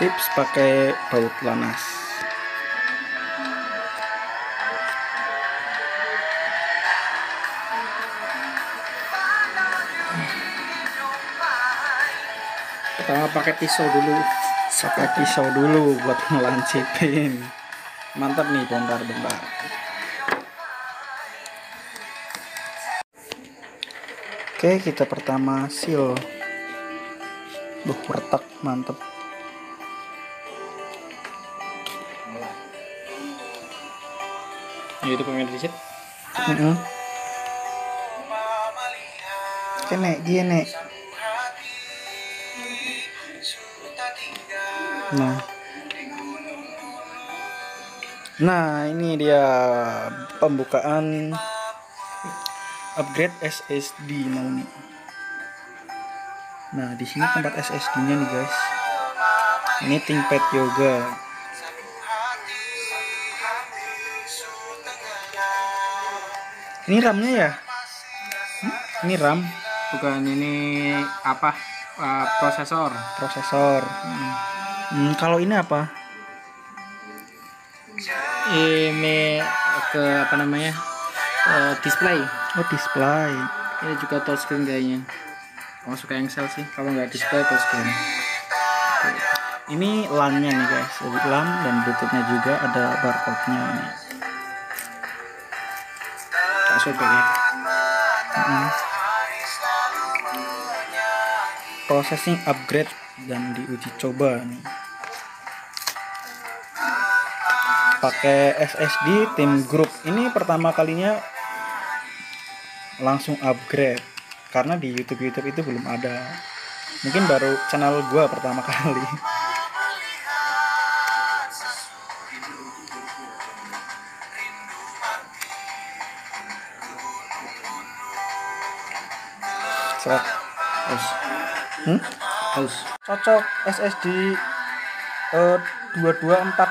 Tips pakai baut lanas. Pertama pakai pisau dulu. Pakai pisau dulu buat ngelancipin. Mantap nih, bongkar-bongkar. Oke, kita pertama seal. Retak, mantep. Ya itu pengen dicet. Kene gini. Nah, ini dia pembukaan upgrade SSD mau nih. Nah, di sini tempat SSD-nya nih, guys. Ini ThinkPad Yoga. Ini RAM-nya ya? Ini RAM, Bukan ini apa? Prosesor. Kalau ini apa? Ini ke apa namanya? Display. Oh, display. Ini juga touchscreen kayaknya. Kalau suka Excel sih, kalau nggak display touchscreen. Ini LAN-nya nih, guys. LAN dan Bluetooth-nya juga ada barcode-nya nih. Tak sobek ya. Processing upgrade dan diuji coba nih. Pakai SSD Tim Group. Ini pertama kalinya langsung upgrade karena di YouTube itu belum ada. Mungkin baru channel gua pertama kali. Haus. Cocok SSD 224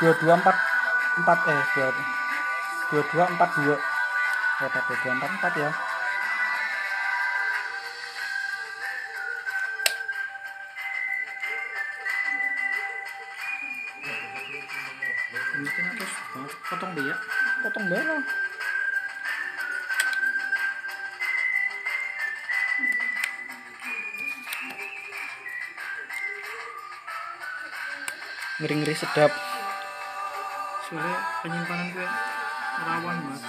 2242 apa 2244 ya. Mungkin atas potong deh ya. Potong barang. Ngeri-ngeri sedap. Soalnya penyimpanan gue rawan banget.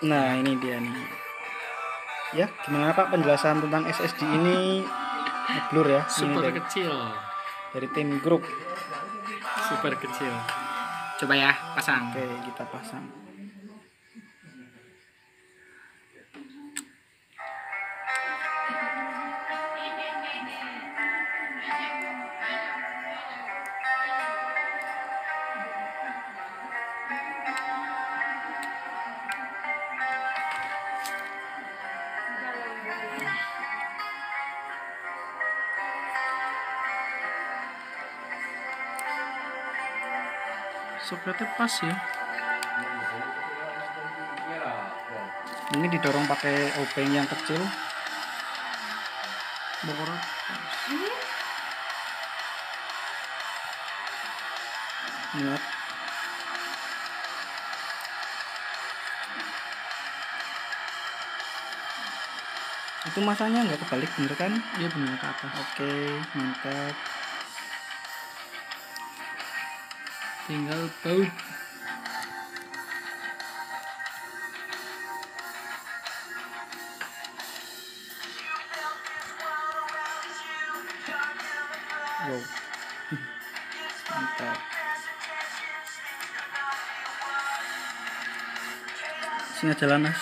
Nah, ini dia nih. Ya, gimana Pak penjelasan tentang SSD ini? Blur ya. Super Ini kecil. dari Tim Group. Super kecil. Coba ya, pasang. Oke, kita pasang. Soketnya pas ya. Ini didorong pakai obeng yang kecil. Bokor. Muat. Itu masanya nggak kebalik, bener kan? Iya benar ke atas. Oke, mantap. Tinggal baut. Wow. Mantap. Sini aja lanas.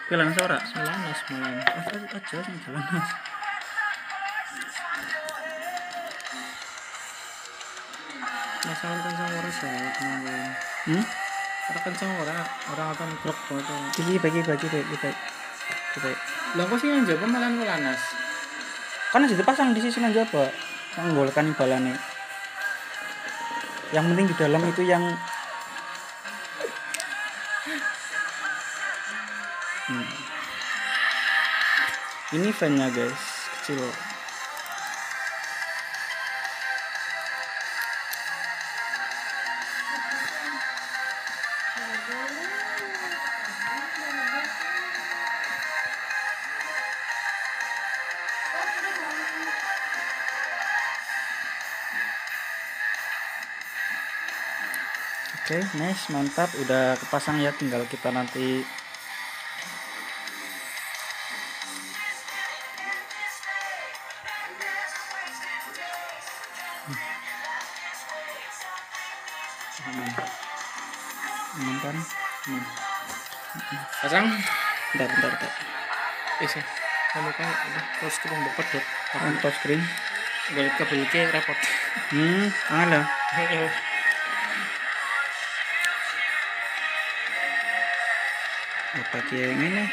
Oke, lanas ora? Selanas malah. Aja sini aja lanas. Masalah kan sama orang saya kemarin. Orang kan sama orang akan krok foto. Bagi. Lah kok sih yang jawab malah lanas. Kan aja dipasang di sisi nang jaba. Menggolkan balane. Yang penting di dalam itu yang Ini fan-nya guys, kecil. Oke, nice, mantap, udah kepasang ya, tinggal kita nanti aman kan? Pasang. Bentar. Bisa. Kalau kan udah terus kita buka dot. On touchscreen. Galit kabel ke repot. Ala. Heeh. Apa yang ini?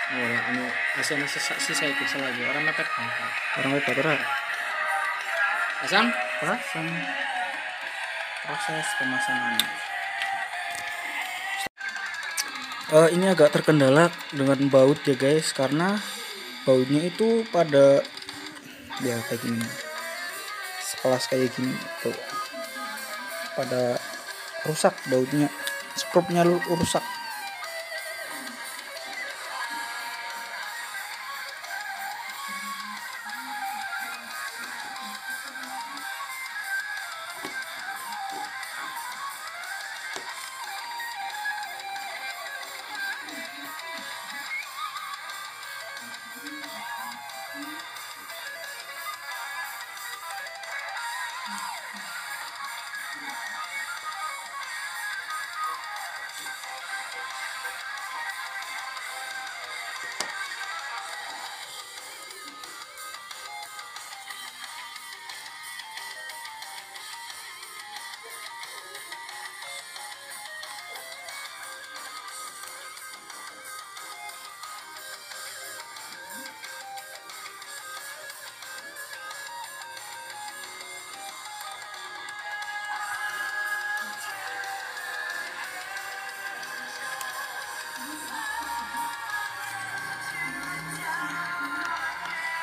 Ora anu asana sisa itu lagi orang mepet banget. Orang web ora. Pasang. Pasang. Proses pemasangan. Ini agak terkendala dengan baut ya guys, karena bautnya itu pada ya kayak gini, sekelas kayak gini tuh, pada rusak bautnya, skrupnya rusak.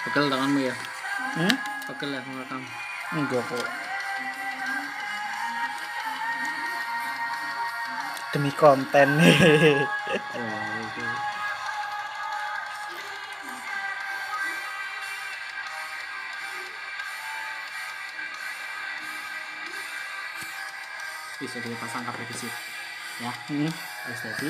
Pegel tanganmu ya? Hmm? Pegel ya merekam. Enggak kok. Demi konten nih. Wah, itu. Bisa dipasang kabel di situ. Ya. Terus tadi